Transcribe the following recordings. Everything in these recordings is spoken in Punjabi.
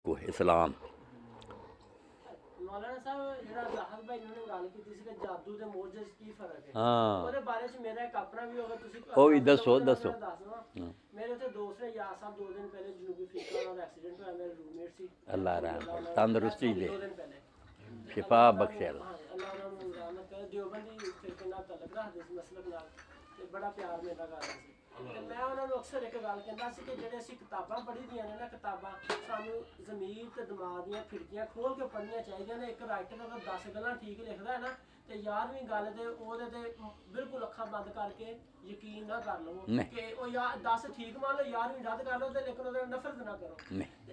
को इस्लाम। ਮੌਲਾਨਾ ਸਾਹਿਬ ਜਿਹੜਾ ਜ਼ਾਹਰ ਭਾਈ ਨੇ ਗੱਲ ਕੀਤੀ ਸੀ ਕਿ ਜਾਦੂ ਤੇ ਮੋਜੇ 'ਚ ਕੀ ਫਰਕ ਹੈ, ਹਾਂ ਉਹਦੇ ਬਾਰੇ 'ਚ ਮੇਰਾ ਇੱਕ ਆਪਣਾ ਵੀ ਹੋਗਾ, ਤੁਸੀਂ ਉਹ ਵੀ ਦੱਸੋ ਉਹਦੇ ਬਾਰੇ ਦੱਸੋ। ਮੈਂ ਦੱਸ ਦੇਵਾਂ। ਮੇਰੇ ਉੱਥੇ ਦੋਸਤ ਨੇ ਯਾਰ ਸਾਹਿਬ 2 ਦਿਨ ਪਹਿਲੇ ਜਨੂਬੀ ਅਫਰੀਕਾ ਨਾਲ ਐਕਸੀਡੈਂਟ ਹੋਇਆ, ਮੇਰੇ ਰੂਮਮੇਟ ਸੀ। ਅੱਲਾ ਰਹਿਮ ਤੰਦਰੁਸਤੀ ਦੇ 2 ਦਿਨ ਪਹਿਲੇ ਸ਼ਿਫਾ ਬਖਸ਼ੇ ਅੱਲਾ। ਅੱਲਾ ਉਹਨਾਂ ਨੂੰ ਰਹਿਮਤ ਕਰੇ। ਦਿਓਬੰਦੀ ਫਿਰਕੇ ਨਾਲ ਤਲਕ ਰੱਖਦੇ ਸੀ ਮਸਲਕ ਨਾਲ, ਤੇ ਬੜਾ ਪਿਆਰ ਮੇਰਾ ਕਰਦਾ ਸੀ। ਤੇ ਮੈਂ ਉਹਨਾਂ ਨੂੰ ਅਕਸਰ ਇੱਕ ਗੱਲ ਕਹਿੰਦਾ ਸੀ ਕਿ ਜਿਹੜੇ ਅਸੀਂ ਕਿਤਾਬਾਂ ਪੜ੍ਹੀ ਦੀਆਂ ਨੇ ਨਾ, ਕਿਤਾਬਾਂ ਸਾਨੂੰ ਜ਼ਮੀਰ ਤੇ ਦਿਮਾਗ ਦੀਆਂ ਖਿੜਕੀਆਂ ਖੋਲ ਕੇ ਪੜ੍ਹਨੀਆਂ ਚਾਹੀਦੀਆਂ ਨੇ। ਇੱਕ ਰਾਈਟਰ ਅਗਰ 10 ਗੱਲਾਂ ਠੀਕ ਲਿਖਦਾ ਹੈ ਨਾ, ਤੇ 11ਵੀਂ ਗੱਲ ਤੇ ਉਹਦੇ ਤੇ ਬਿਲਕੁਲ ਅੱਖਾਂ ਬੰਦ ਕਰਕੇ ਯਕੀਨ ਨਾ ਕਰ ਲਵੋ ਕਿ ਉਹ 10 ਠੀਕ ਮੰਨ ਲਓ, 11ਵੀਂ ਰੱਦ ਕਰ ਲਓ, ਤੇ ਲੇਕਿਨ ਉਹਦੇ ਨਫ਼ਰਤ ਨਾ ਕਰੋ।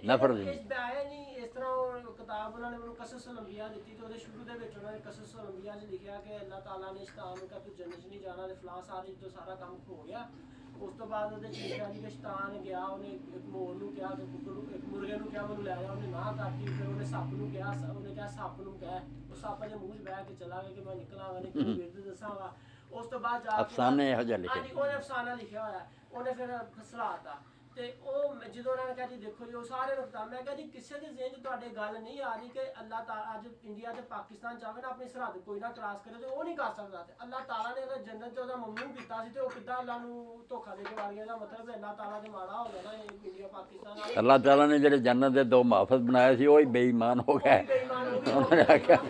ਨਫ਼ਰਤ ਨਹੀਂ ਇਸ ਤਰ੍ਹਾਂ ਉਹ ਕਿਤਾਬ ਉਹਨਾਂ ਨੇ ਮੈਨੂੰ ਕਸਸ ਅਲ-ਅੰਬਿਆ ਦਿੱਤੀ, ਤੇ ਉਹਦੇ ਸ਼ੁਰੂ ਦੇ ਵਿੱਚ ਉਹਨਾਂ ਨੇ ਕਸਸ ਅਲ-ਅੰਬਿਆ 'ਚ ਲਿਖਿਆ ਕਿ ਅੱਲਾਹ ਤਾਲਾ ਨੇ ਸ਼ੈਤਾਨ ਨੂੰ ਕਿਹਾ ਤੂੰ ਜੰਨਤ ਨਹੀਂ ਜਾਣਾ, ਤੇ ਫਲਾਹ ਸਾਰੀ ਤੋਂ ਸਾਰਾ ਕੰਮ ਹੋ ਗਿਆ। ਉਸ ਤੋਂ ਬਾਅਦ ਉਹਦੇ ਲਿਖਿਆ ਜੀ ਕਿ ਸ਼ੈਤਾਨ ਗਿਆ, ਉਹਨੇ ਇੱਕ ਮੋਰ ਨੂੰ ਕਿਹਾ, ਇੱਕ ਮੁਰਗੇ ਨੂੰ ਕਿਹਾ ਮੈਨੂੰ ਲੈ ਜਾ, ਉਹਨੇ ਨਾ ਕਰਤੀ। ਫਿਰ ਉਹਨੇ ਸੱਪ ਨੂੰ ਕਿਹਾ, ਉਹਨੇ ਕਿਹਾ ਸੱਪ ਨੂੰ ਕਹਿ, ਉਹ ਸੱਪ ਦੇ ਮੂੰਹ 'ਚ ਬਹਿ ਕੇ ਚਲਾ ਗਿਆ ਕਿ ਮੈਂ ਨਿਕਲਾਂਗਾ ਨਹੀਂ, ਕਿਹਨੂੰ ਵਿਰਦ ਦੱਸਾਂਗਾ। ਉਸ ਤੋਂ ਬਾਅਦ ਜਾ ਅਫਸਾਨੇ ਇਹੋ ਜਿਹਾ ਲਿਖਿਆ। ਹਾਂਜੀ ਉਹਨੇ ਅਫਸਾਨਾ ਲਿਖਿਆ ਹੋਇਆ, ਉਹਨੇ ਫਿਰ ਫਸਲਾਤਾ। ਤੇ ਉਹ ਜਦੋਂ ਉਹਨਾਂ ਨੇ ਕਿਹਾ ਜੀ ਦੇਖੋ ਜੀ ਉਹ ਸਾਰੇ ਨੂੰ ਪਤਾ, ਮੈਂ ਕਿਹਾ ਜੀ ਕਿਸੇ ਦੇ ਜ਼ਿਹਨ 'ਚ ਤੁਹਾਡੇ ਗੱਲ ਨਹੀਂ ਆ ਰਹੀ ਕਿ ਅੱਲਾਹ ਤਾਲਾ ਅੱਜ ਇੰਡੀਆ ਤੇ ਪਾਕਿਸਤਾਨ ਚਾਹਵੇ ਨਾ ਆਪਣੀ ਸਰਹੱਦ ਕੋਈ ਨਾ ਕ੍ਰਾਸ ਕਰੇ, ਤੇ ਉਹ ਨਹੀਂ ਕਰ ਸਕਦਾ। ਤੇ ਅੱਲਾਹ ਤਾਲਾ ਨੇ ਅਗਰ ਜੰਨਤ 'ਚ ਉਹਦਾ ਮਮਨੂਨ ਕੀਤਾ ਸੀ, ਤੇ ਉਹ ਕਿੱਦਾਂ ਅੱਲਾਹ ਨੂੰ ਧੋਖਾ ਦੇ ਕੇ ਵੜ ਗਿਆ? ਦਾ ਮਤਲਬ ਹੈ ਅੱਲਾਹ ਤਾਲਾ ਤੇ ਮਾੜਾ ਹੋ ਗਿਆ ਨਾ ਇੰਡੀਆ ਪਾਕਿਸਤਾਨ ਨਾਲ। ਅੱਲਾਹ ਤਾਲਾ ਨੇ ਜਿਹੜੇ ਜੰਨਤ ਦੇ 2 ਮੁਹਾਫਿਜ਼ ਬਣਾਏ ਸੀ ਉਹ ਹੀ ਬੇਈਮਾਨ ਹੋ ਗਏ। ਉਹਨਾਂ ਨੇ ਆਖਿਆ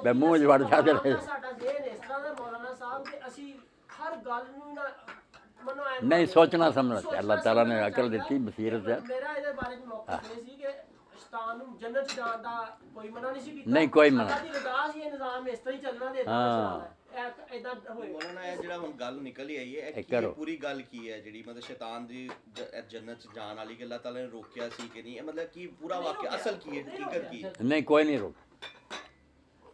ਮੈਂ ਮੂੰਹ 'ਚ ਵੜ ਜਾ ਕੇ ਸਾਡਾ ਜ਼ਿਹਨ ਇਸ ਤਰ੍ਹਾਂ ਦਾ ਮੌਲਾਨਾ ਸਾਹਿਬ ਕਿ ਅਸੀਂ ਹਰ ਗੱਲ ਨੂੰ ਨਾ ਨਹੀਂ ਸੋਚਣਾ ਸਮਝਣਾ। ਅੱਲਾਹ ਤਾਲਾ ਨੇ ਅਕਲ ਦਿੱਤੀ, ਬਸੀਰਤ ਹੈ। ਮੇਰਾ ਇਹਦੇ ਬਾਰੇ ਚ ਮੌਕਫ ਇਹ ਸੀ ਕਿ ਸ਼ੈਤਾਨ ਨੂੰ ਜੰਨਤ ਚ ਜਾਣ ਦਾ ਕੋਈ ਮਨਾ ਨਹੀਂ ਸੀ ਕੀਤਾ। ਨਹੀਂ ਕੋਈ ਮਨਾ। ਅੱਲਾਹ ਦੀ ਰਜ਼ਾ ਸੀ, ਇਹ ਨਿਜ਼ਾਮ ਇਸ ਤਰ੍ਹਾਂ ਹੀ ਚੱਲਣਾ ਤੇ ਇਦਾਂ ਹੋਏ। ਮੌਲਾਨਾ ਇਹ ਜਿਹੜਾ ਹੁਣ ਗੱਲ ਨਿਕਲ ਹੀ ਆਈ ਹੈ, ਇਹ ਪੂਰੀ ਗੱਲ ਕੀ ਹੈ ਜਿਹੜੀ ਮਤਲਬ ਸ਼ੈਤਾਨ ਦੀ ਜੰਨਤ ਚ ਜਾਣ ਵਾਲੀ ਕਿ ਅੱਲਾਹ ਤਾਲਾ ਨੇ ਰੋਕਿਆ ਸੀ ਕਿ ਨਹੀਂ? ਇਹ ਮਤਲਬ ਕੀ ਪੂਰਾ ਵਾਕਿਆ ਅਸਲ ਕੀ ਹੈ, ਹਕੀਕਤ ਕੀ ਹੈ? ਨਹੀਂ ਕੋਈ ਨਹੀਂ ਰੋਕ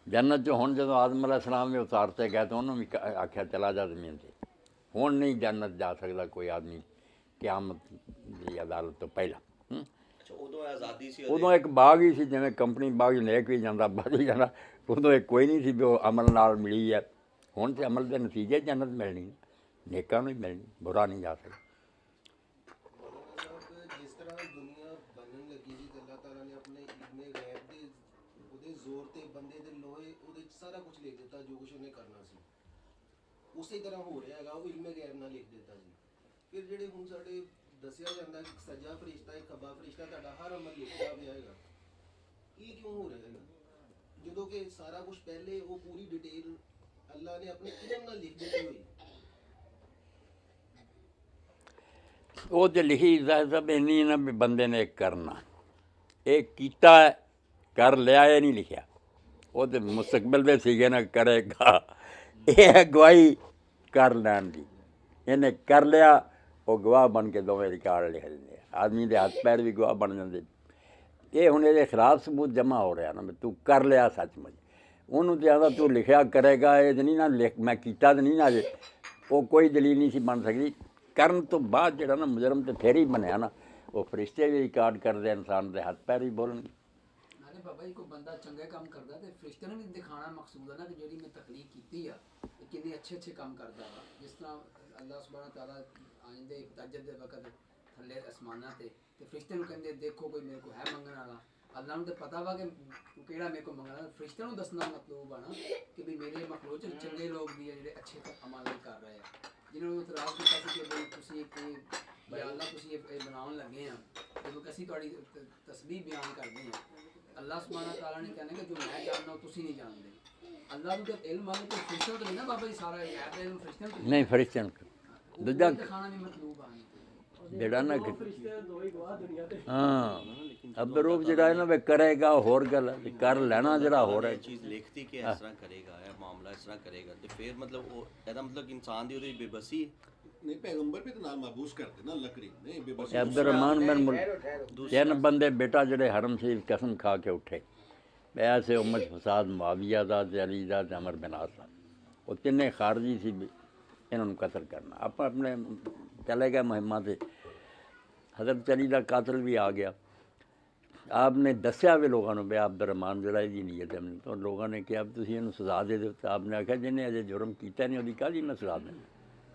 ਜੰਨਤ 'ਚ। ਹੁਣ ਜਦੋਂ ਆਦਮ ਅਲੈਹਿਸਲਾਮ ਵੀ ਉਤਾਰਤੇ ਗਏ ਤਾਂ ਉਹਨੂੰ ਵੀ ਆਖਿਆ ਚਲਾ ਜਾ ਜ਼ਮੀਨ 'ਤੇ। ਹੁਣ ਨਹੀਂ ਜੰਨਤ ਜਾ ਸਕਦਾ ਕੋਈ ਆਦਮੀ ਕਿਆਮਤ ਦੀ ਅਦਾਲਤ ਤੋਂ ਪਹਿਲਾਂ। ਅੱਛਾ ਉਦੋਂ ਆਜ਼ਾਦੀ ਸੀ, ਉਦੋਂ ਇੱਕ ਬਾਗ ਹੀ ਸੀ, ਜਿਵੇਂ ਕੰਪਨੀ ਬਾਗ ਨੇਕ ਵੀ ਜਾਂਦਾ ਵੱਧ ਵੀ ਜਾਂਦਾ। ਉਦੋਂ ਇੱਕ ਕੋਈ ਨਹੀਂ ਸੀ ਵੀ ਉਹ ਅਮਲ ਨਾਲ ਮਿਲੀ ਹੈ। ਹੁਣ ਤੇ ਅਮਲ ਦੇ ਨਤੀਜੇ ਜੰਨਤ ਮਿਲਣੀ, ਨੇਕਾਂ ਨੂੰ ਹੀ ਮਿਲਣੀ, ਬੁਰਾ ਨਹੀਂ ਜਾ ਸਕਦਾ। ਜਿਸ ਤਰ੍ਹਾਂ ਦੁਨੀਆ ਬਣਨ ਲੱਗੀ ਸੀ, ਅੱਲਾਹ ਤਾਲਾ ਨੇ ਆਪਣੇ ਇਲਮੇ ਗੈਬ ਦੇ ਉਹਦੇ ਜ਼ੋਰ ਤੇ ਬੰਦੇ ਦੇ ਲੋਹੇ ਉਹਦੇ ਚ ਸਾਰਾ ਕੁਝ ਲਿਖ ਦਿੱਤਾ ਜੋ ਕੁਝ ਉਹਨੇ ਕਰਨਾ ਸੀ। ਉਸੇ ਤਰ੍ਹਾਂ ਹੋ ਰਿਹਾ ਹੈਗਾ, ਉਹ ਇਲਮੇ ਗੈਬ ਨਾਲ ਲਿਖ ਦਿੱਤਾ ਸੀ। ਫਿਰ ਜਿਹੜੇ ਹੁਣ ਸਾਡੇ ਦੱਸਿਆ ਜਾਂਦਾ ਕਿ ਸੱਜਾ ਫਰਿਸ਼ਤਾ ਇੱਕ ਖੱਬਾ ਫਰਿਸ਼ਤਾ ਤੁਹਾਡਾ ਹਰ ਅਮਲ ਲਿਖਦਾ ਪਿਆ ਹੈਗਾ, ਇਹ ਕਿਉਂ ਹੋ ਰਿਹਾ ਹੈਗਾ? ਜਦੋਂ ਕਿ ਸਾਰਾ ਕੁਝ ਪਹਿਲੇ ਉਹ ਪੂਰੀ ਡਿਟੇਲ ਅੱਲਾਹ ਨੇ ਆਪਣੇ ਇਲਮ ਨਾਲ ਲਿਖ ਦਿੱਤੀ ਹੋਈ। ਉਹ ਤੇ ਲਿਖੀ ਸਭ ਇੰਨੀ ਨਾ ਵੀ ਬੰਦੇ ਨੇ ਕਰਨਾ, ਇਹ ਕੀਤਾ ਕਰ ਲਿਆ, ਇਹ ਨਹੀਂ ਲਿਖਿਆ। ਉਹ ਤੇ ਮੁਸਤਕਬਲ ਦੇ ਸੀਗੇ ਨਾ ਕਰੇਗਾ, ਇਹ ਅਗਵਾਈ ਕਰ ਲੈਣ ਦੀ। ਇਹਨੇ ਕਰ ਲਿਆ, ਉਹ ਗਵਾਹ ਬਣ ਕੇ ਦੋਵੇਂ ਰਿਕਾਰਡ ਲਿਖ ਦਿੰਦੇ ਆ। ਆਦਮੀ ਦੇ ਹੱਥ ਪੈਰ ਵੀ ਗਵਾਹ ਬਣ ਜਾਂਦੇ। ਇਹ ਹੁਣ ਇਹਦੇ ਖਿਲਾਫ ਸਬੂਤ ਜਮ੍ਹਾਂ ਹੋ ਰਿਹਾ ਨਾ ਵੀ ਤੂੰ ਕਰ ਲਿਆ ਸੱਚਮੁੱਚ। ਉਹਨੂੰ ਤਾਂ ਆਂਦਾ ਤੂੰ ਲਿਖਿਆ ਕਰੇਗਾ, ਇਹ ਨਹੀਂ ਨਾ ਲਿਖ ਮੈਂ ਕੀਤਾ ਤਾਂ ਨਹੀਂ ਨਾ ਅਜੇ। ਉਹ ਕੋਈ ਦਲੀਲ ਨਹੀਂ ਸੀ ਬਣ ਸਕਦੀ। ਕਰਨ ਤੋਂ ਬਾਅਦ ਜਿਹੜਾ ਨਾ ਮੁਜਰਮ ਤੇ ਫਿਰ ਹੀ ਬਣਿਆ ਨਾ, ਉਹ ਫਰਿਸ਼ਤੇ ਵੀ ਰਿਕਾਰਡ ਕਰਦੇ, ਇਨਸਾਨ ਦੇ ਹੱਥ ਪੈਰ ਵੀ ਬੋਲਣਗੇ। ਨਾਲੇ ਬਾਬਾ ਜੀ ਕੋਈ ਬੰਦਾ ਚੰਗੇ ਕੰਮ ਕਰਦਾ ਤੇ ਫਰਿਸ਼ਤੇ ਨੂੰ ਵੀ ਦਿਖਾਉਣਾ ਮਕਸੂਦ ਹੈ ਨਾ ਕਿ ਜਿਹੜੀ ਮੈਂ ਤਖਲੀਕ ਕੀਤੀ ਆ ਇਹ ਕਿੰਨੇ ਅੱਛੇ ਕੰਮ ਕਰਦਾ ਵਾ। ਜਿਸ ਤਰ੍ਹਾਂ ਅੱਲਾਹ ਸੁਬਹਾਨਾ ਤਾਲਾ ਆਇੰਦੇ ਤਜਦ ਦੇ ਵਕਤ ਥੱਲੇ ਅਸਮਾਨਾਂ ਤੇ ਫਰਿਸ਼ਤੇ ਨੂੰ ਕਹਿੰਦੇ ਦੇਖੋ ਕੋਈ ਮੇਰੇ ਕੋਲ ਹੈ ਮੰਗਣ ਵਾਲਾ। ਅੱਲਾਹ ਨੂੰ ਤਾਂ ਪਤਾ ਵਾ ਕਿ ਕਿਹੜਾ ਮੇਰੇ ਕੋਲ ਮੰਗਣਾ। ਫਰਿਸ਼ਤੇ ਨੂੰ ਦੱਸਣਾ ਮਤਲਬ ਆ ਨਾ ਕਿ ਵੀ ਮੇਰੇ ਮਖਲੂਕ 'ਚ ਚੰਗੇ ਲੋਕ ਵੀ ਆ ਜਿਹੜੇ ਅੱਛੇ ਅਮਲ ਕਰ ਰਹੇ ਆ। ਜਿਹਨਾਂ ਨੂੰ ਇਤਰਾਜ਼ ਕੀਤਾ ਸੀ ਕਿ ਬਈ ਤੁਸੀਂ ਇੱਕ ਬਿਆਨ ਤੁਸੀਂ ਇਹ ਬਣਾਉਣ ਲੱਗੇ ਆ, ਜਦੋਂ ਕਿ ਅਸੀਂ ਤੁਹਾਡੀ ਤਸਬੀਹ ਬਿਆਨ ਕਰਦੇ ਹਾਂ। ਅੱਲਾਹ ਸੁਬਹਾਨਾ ਤਾਲਾ ਨੇ ਕਹਿੰਦੇ ਕਿ ਜੋ ਮੈਂ ਜਾਣਦਾ ਉਹ ਤੁਸੀਂ ਨਹੀਂ ਜਾਣਦੇ। ਅੱਲਾਹ ਨੂੰ ਤਾਂ ਇਲਮ ਆ ਕਿ ਫਰਿਸ਼ਤਿਆਂ ਤੋਂ ਨਹੀਂ ਨਾ ਬਾਬਾ ਜੀ ਸਾਰਾ ਗੈਬ ਦਾ ਇਲਮ ਫਰਿਸ਼ਤਿਆਂ ਤੋਂ ਨਹੀਂ ਫਰਿਸ਼ਤਿਆਂ ਨੂੰ ਦੂਜਾ ਦਿਖਾਉਣਾ ਵੀ ਮਤਲੂਬ ਆ ਜਿਹੜਾ ਨਾ ਫਰਿਸ਼ਤੇ ਦੋ ਹੀ ਗਵਾਹ ਦੁਨੀਆ ਤੇ। ਹਾਂ ਅਬਰੂਪ ਜਿਹੜਾ ਇਹਨਾਂ ਵੇ ਕਰੇਗਾ ਹੋਰ ਗੱਲ ਹੈ, ਕਰ ਲੈਣਾ ਜਿਹੜਾ ਹੋਰ ਹੈ ਚੀਜ਼ ਲਿਖਤੀ ਕਿ ਇਸ ਤਰ੍ਹਾਂ ਕਰੇਗਾ, ਇਹ ਮਾਮਲਾ ਇਸ ਤਰ੍ਹਾਂ ਕਰੇਗਾ, ਤੇ ਫਿਰ ਮਤਲਬ ਉਹ ਇਹਦਾ ਮਤਲਬ ਇਨਸਾਨ ਦੀ ਉਹਦੀ ਬੇਬਸੀ नहीं पैगंबर पे तो नाम महबूस करते ना लकड़ी नहीं बेबसी। अब्दुर्रहमान बिन तीन बंदे बेटा ਜਿਹੜੇ ਹਰਮ ਸ਼ਰੀਫ ਕਸਮ ਖਾ ਕੇ ਉੱਠੇ ਐਸੇ ਉਮਤ ਫਸਾਦ ਮੁਆਵੀਆ ਦਾ ਤੇ ਅਲੀ ਦਾ ਤੇ ਅਮਰ ਬਿਨ ਆਸ ਦਾ, ਉਹ ਤਿੰਨੇ ਖਾਰਜੀ ਸੀ ਵੀ ਇਹਨਾਂ ਨੂੰ ਕਤਲ ਕਰਨਾ। ਆਪਾਂ ਆਪਣੇ ਚਲੇ ਗਏ ਮੁਹਿੰਮਾਂ 'ਤੇ। ਹਜ਼ਰਤ ਅਲੀ ਦਾ ਕਾਤਲ ਵੀ ਆ ਗਿਆ। ਆਪ ਨੇ ਦੱਸਿਆ ਵੀ ਲੋਕਾਂ ਨੂੰ ਵੀ ਅਬਦੁਰਰਹਿਮਾਨ ਜਿਹੜਾ ਇਹਦੀ ਨੀਅਤ ਹੈ। ਤਾਂ ਲੋਕਾਂ ਨੇ ਕਿਹਾ ਤੁਸੀਂ ਇਹਨੂੰ ਸਜ਼ਾ ਦੇ ਦਿਓ। ਤਾਂ ਆਪ ਨੇ ਆਖਿਆ ਜਿਹਨੇ ਅਜੇ ਜੁਰਮ ਕੀਤਾ ਨਹੀਂ ਉਹਦੀ ਕਾਹਦੀ ਮੈਂ ਸਜ਼ਾ ਦੇਣੀ।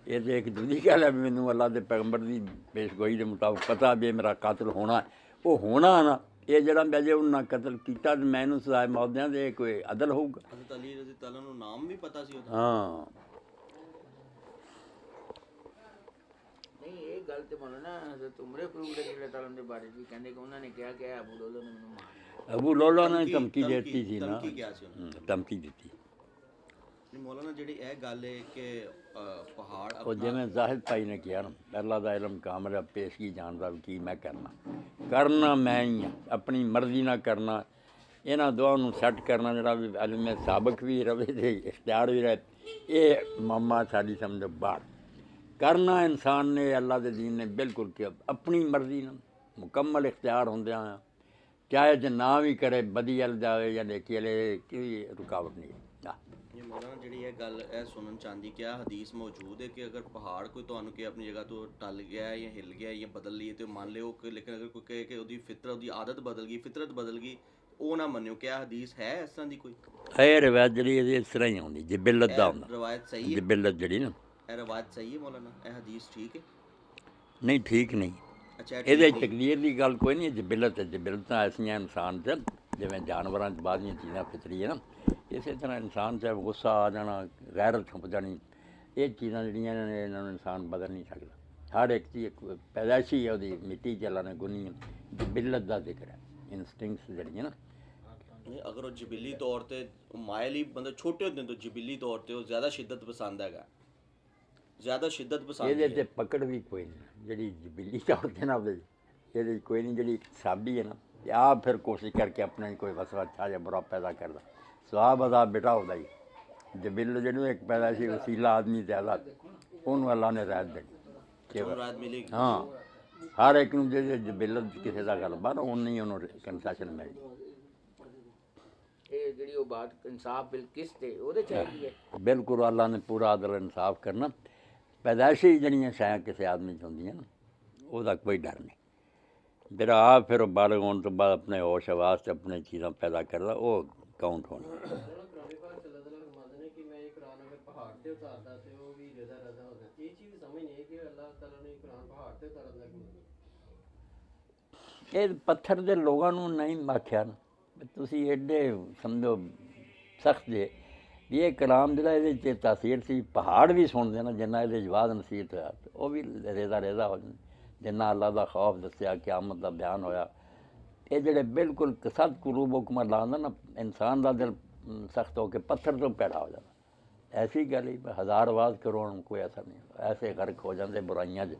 ਇਹ ਤਾਂ ਇੱਕ ਦੂਜੀ ਗੱਲ ਹੈ ਵੀ ਮੈਨੂੰ ਅੱਲਾ ਦੇ ਪੈਗੰਬਰ ਦੀ ਪੇਸ਼ਗੋਈ ਦੇ ਮੁਤਾਬਕ ਪਤਾ ਵੀ ਮੇਰਾ ਕਾਤਲ ਹੋਣਾ, ਉਹ ਹੋਣਾ ਨਾ ਇਹ ਜਿਹੜਾ ਵਜੇ ਉਹਨਾਂ ਕਤਲ ਕੀਤਾ ਤੇ ਮੈਨੂੰ ਸਜ਼ਾਏ ਮੌਤ ਦਿਆਂ ਤੇ ਇਹ ਕੋਈ ਅਦਲ ਹੋਊਗਾ? ਹਜ਼ਰਤ ਅਲੀ ਰਜ਼ੀ ਤਾਲਾ ਨੂੰ ਨਾਮ ਵੀ ਪਤਾ ਸੀ ਉਹਦਾ? ਹਾਂ ਨਹੀਂ ਇਹ ਗੱਲ ਤੇ ਬੋਲੋ ਨਾ ਹਜ਼ਰਤ ਉਮਰ ਫਾਰੂਕ ਰਜ਼ੀ ਅੱਲਾਹ ਤਾਲਾ ਦੇ ਬਾਰੇ ਵੀ ਕਹਿੰਦੇ ਕਿ ਉਹਨਾਂ ਨੇ ਕਿਹਾ ਕਿ ਅਬੂ ਲੋਲਾ ਨੇ ਮੈਨੂੰ ਮਾਰ ਅਬੂ ਲੋਲਾ ਨੇ ਧਮਕੀ ਦਿੱਤੀ ਸੀ ਨਾ, ਧਮਕੀ ਕਿਹਾ ਸੀ ਉਹਨੇ? ਧਮਕੀ ਦਿੱਤੀ। ਨਹੀਂ ਮੌਲਾਨਾ ਜਿਹੜੀ ਇਹ ਗੱਲ ਹੈ ਕਿ ਪਹਾੜ ਉਹ ਜਿਵੇਂ ਜ਼ਾਹਿਦ ਭਾਈ ਨੇ ਕਿਹਾ ਨਾ, ਅੱਲਾ ਦਾ ਇਲਮ ਕਾਮਲ ਹੈ, ਪੇਸ਼ਗੀ ਜਾਣਦਾ ਵੀ ਕੀ ਮੈਂ ਕਰਨਾ ਮੈਂ ਹੀ ਹਾਂ, ਆਪਣੀ ਮਰਜ਼ੀ ਨਾਲ ਕਰਨਾ। ਇਹਨਾਂ ਦੋਵਾਂ ਨੂੰ ਸੈੱਟ ਕਰਨਾ ਜਿਹੜਾ ਵੀ ਇਲਮ ਸਾਬਕ ਵੀ ਰਵੇ ਤੇ ਇਖਤਿਆਰ ਵੀ ਰਹੇ, ਇਹ ਮਾਮਾ ਸਾਡੀ ਸਮਝੋ ਬਾਹਰ ਕਰਨਾ ਇਨਸਾਨ ਨੇ ਅੱਲਾ ਦੇ ਦੀਨ ਨੇ ਬਿਲਕੁਲ ਕਿਹਾ ਆਪਣੀ ਮਰਜ਼ੀ ਨਾਲ ਮੁਕੰਮਲ ਇਖਤਿਆਰ ਹੁੰਦਿਆਂ ਆ, ਚਾਹੇ ਜੇ ਨਾ ਵੀ ਕਰੇ ਬਦੀ ਵੱਲ ਜਾਵੇ ਜਾਂ ਨੇਕੀ ਵਾਲੇ ਕੋਈ ਰੁਕਾਵਟ ਨਹੀਂ ਹੈ। ਇਹ ਮੌਲਾਨਾ ਜਿਹੜੀ ਇਹ ਗੱਲ ਇਹ ਸੁਣਨ ਚਾਹੁੰਦੀ ਕਿ ਹਦੀਸ ਮੌਜੂਦ ਹੈ ਕਿ ਅਗਰ ਪਹਾੜ ਕੋਈ ਤੁਹਾਨੂੰ ਕਿ ਆਪਣੀ ਜਗ੍ਹਾ ਤੋਂ ਟਲ ਗਿਆ ਹੈ ਜਾਂ ਹਿੱਲ ਗਿਆ ਜਾਂ ਬਦਲ ਲਈ ਤੇ ਮੰਨ ਲਿਓ ਕਿ, ਲੇਕਿਨ ਅਗਰ ਕੋਈ ਕਹੇ ਕਿ ਉਹਦੀ ਫਿਤਰਤ, ਉਹਦੀ ਆਦਤ ਬਦਲ ਗਈ, ਫਿਤਰਤ ਬਦਲ ਗਈ, ਉਹ ਨਾ ਮੰਨਿਓ। ਕਿਆ ਹਦੀਸ ਹੈ ਇਸ ਤਰ੍ਹਾਂ ਦੀ ਕੋਈ? ਇਹ ਰਵਾਇਤ ਜਿਹੜੀ ਇਹਦੇ ਇਸ ਤਰ੍ਹਾਂ ਹੀ ਆਉਂਦੀ ਜਿਬਿਲਤ ਦਾ ਹੁੰਦਾ, ਰਵਾਇਤ ਸਹੀ ਹੈ? ਜਿਬਿਲਤ ਜਿਹੜੀ ਨਾ, ਇਹ ਰਵਾਇਤ ਸਹੀ ਹੈ ਮੌਲਾਨਾ? ਇਹ ਹਦੀਸ ਠੀਕ ਹੈ? ਨਹੀਂ ਠੀਕ ਨਹੀਂ। ਅੱਛਾ ਇਹ ਇਹਦੇ ਠੀਕ 'ਚ ਨਹੀਂ। ਤਕਦੀਰ ਦੀ ਗੱਲ ਕੋਈ ਨਹੀਂ, ਜਿਬਿਲਤ ਹੈ। ਜਿਬਿਲਤਾਂ ਐਸੀਆਂ ਇਨਸਾਨ 'ਚ ਜਿਵੇਂ ਜਾਨਵਰਾਂ 'ਚ ਬਾਹਰੀਆਂ ਚੀਜ਼ਾਂ ਫਿਤਰੀ ਹੈ ਨਾ, ਇਸੇ ਤਰ੍ਹਾਂ ਇਨਸਾਨ 'ਚ ਗੁੱਸਾ ਆ ਜਾਣਾ, ਗੈਰਤ ਛੁਪ ਜਾਣੀ, ਇਹ ਚੀਜ਼ਾਂ ਜਿਹੜੀਆਂ ਨੇ ਇਹਨਾਂ ਨੂੰ ਇਨਸਾਨ ਬਦਲ ਨਹੀਂ ਸਕਦਾ। ਹਰ ਇੱਕ ਚੀਜ਼ ਇੱਕ ਪੈਦਾਇਸ਼ੀ ਹੈ ਉਹਦੀ, ਮਿੱਟੀ 'ਚ ਅੱਲਾ ਨੇ ਗੁੰਨੀ ਹੈ। ਜਿਬਿਲਤ ਦਾ ਜ਼ਿਕਰ ਹੈ, ਇਨਸਟਿੰਕਟਸ ਜਿਹੜੀਆਂ ਨਾ। ਨਹੀਂ ਅਗਰ ਉਹ ਜਬਿਲੀ ਤੌਰ ਤੇ ਮਾਇਲ ਹੀ ਬੰਦਾ ਛੋਟੇ ਹੁੰਦੇ ਤੋਂ ਜਬਿਲੀ ਤੌਰ ਤੇ ਉਹ ਜ਼ਿਆਦਾ ਸ਼ਿੱਦਤ ਪਸੰਦ ਹੈਗਾ, ਜ਼ਿਆਦਾ ਸ਼ਿੱਦਤ ਪਸੰਦ ਇਹਦੇ ਹੈ। ਤੇ ਪਕੜ ਵੀ ਕੋਈ ਨਹੀਂ, ਜਿਹੜੀ ਜਿਬਿਲੀ ਤੌਰ ਤੇ ਨਾ ਉਹਦੇ ਇਹਦੇ 'ਚ ਕੋਈ ਨਹੀਂ। ਜਿਹੜੀ ਸਾਬੀ ਹੈ ਨਾ, ਤੇ ਆਪ ਫਿਰ ਕੋਸ਼ਿਸ਼ ਕਰਕੇ ਆਪਣੇ ਕੋਈ ਵਸਵਾ ਅੱਛਾ ਜਾਂ ਬੁਰਾ ਪੈਦਾ ਕਰਦਾ, ਸਵਾਬ ਅਦਾ ਬੇਟਾ ਉਹਦਾ ਹੀ। ਜਬਿਲ ਜਿਹਨੂੰ ਇੱਕ ਪੈਦਾ ਸੀ ਵਸੀਲਾ ਆਦਮੀ ਜ਼ਿਆਦਾ, ਉਹਨੂੰ ਅੱਲਾ ਨੇ ਰਾਇਤ ਦੇਣੀ ਕਿ ਉਹਨੂੰ ਰਾਹਤ ਮਿਲੇਗੀ। ਹਾਂ, ਹਰ ਇੱਕ ਨੂੰ ਜੇ ਜਬਿਲ ਕਿਸੇ ਦਾ ਗੱਲਬਾਤ ਉਨੀ ਹੀ ਉਹਨੂੰ ਕੰਸੈਸ਼ਨ ਮਿਲਦੀ। ਇਹ ਜਿਹੜੀ ਉਹ ਬਾਤ ਇਨਸਾਫ ਬਿਲ ਕਿਸ ਤੇ ਉਹਦੇ ਚ ਹੈਗੀ ਹੈ। ਬਿਲਕੁਲ ਅੱਲਾ ਨੇ ਪੂਰਾ ਅਦਲ ਇਨਸਾਫ ਕਰਨਾ। ਪੈਦਾਇਸ਼ੀ ਜਿਹੜੀਆਂ ਸ਼ਾਇਦ ਕਿਸੇ ਆਦਮੀ 'ਚ ਹੁੰਦੀਆਂ ਨਾ, ਉਹਦਾ ਕੋਈ ਡਰ ਨਹੀਂ। ਜਿਹੜਾ ਆਪ ਫਿਰ ਬਾਲਗ ਹੋਣ ਤੋਂ ਬਾਅਦ ਆਪਣੇ ਹੋਸ਼ ਹਵਾਸ 'ਚ ਆਪਣੇ ਚੀਜ਼ਾਂ ਪੈਦਾ ਕਰਦਾ, ਉਹ ਕਾਊਂਟ ਹੋਣਾ। ਕਿ ਮੈਂ ਇਹ ਕੁਰਾਨ ਅਗਰ ਪਹਾੜ ਤੇ ਉਤਾਰਦਾ ਤੇ ਉਹ ਵੀ ਰਜ਼ਾ ਹੋ ਜਾਂਦਾ। ਇਹ ਚੀਜ਼ ਸਮਝ ਨਹੀਂ ਹੈ ਕਿ ਅੱਲਾਹ ਤਾਲਾ ਨੇ ਕੁਰਾਨ ਪਹਾੜ ਤੇ ਉਤਾਰਨ ਦਾ ਕਿਉਂ? ਇਹ ਪੱਥਰ ਦੇ ਲੋਕਾਂ ਨੂੰ ਨਹੀਂ ਆਖਿਆ ਨਾ, ਤੁਸੀਂ ਐਡੇ ਸਮਝੋ ਸਖਤ ਜੇ ਵੀ ਇਹ ਕਲਾਮ ਜਿਹੜਾ ਇਹਦੇ 'ਚ ਤਾਸੀਰ ਸੀ, ਪਹਾੜ ਵੀ ਸੁਣਦੇ ਨਾ ਜਿੰਨਾ ਇਹਦੇ ਜਵਾਬ ਨਸੀਹਤ ਹੋਇਆ, ਉਹ ਵੀ ਰੇਜ਼ਾ ਹੋ ਜਾਂਦੇ। ਜਿੰਨਾ ਅੱਲਾ ਦਾ ਖੌਫ ਦੱਸਿਆ, ਕਿਆਮਤ ਦਾ ਬਿਆਨ ਹੋਇਆ, ਇਹ ਜਿਹੜੇ ਬਿਲਕੁਲ ਕਸਦ ਕੁਲੂਬ ਹੁਕਮ ਲਾਉਂਦਾ ਨਾ, ਇਨਸਾਨ ਦਾ ਦਿਲ ਸਖਤ ਹੋ ਕੇ ਪੱਥਰ ਤੋਂ ਪੈੜਾ ਹੋ ਜਾਂਦਾ। ਐਸੀ ਗੱਲ ਹੀ 1000 ਆਵਾਜ਼ ਕਰੋ, ਕੋਈ ਅਸਰ ਨਹੀਂ, ਐਸੇ ਗਰਕ ਹੋ ਜਾਂਦੇ ਬੁਰਾਈਆਂ 'ਚ।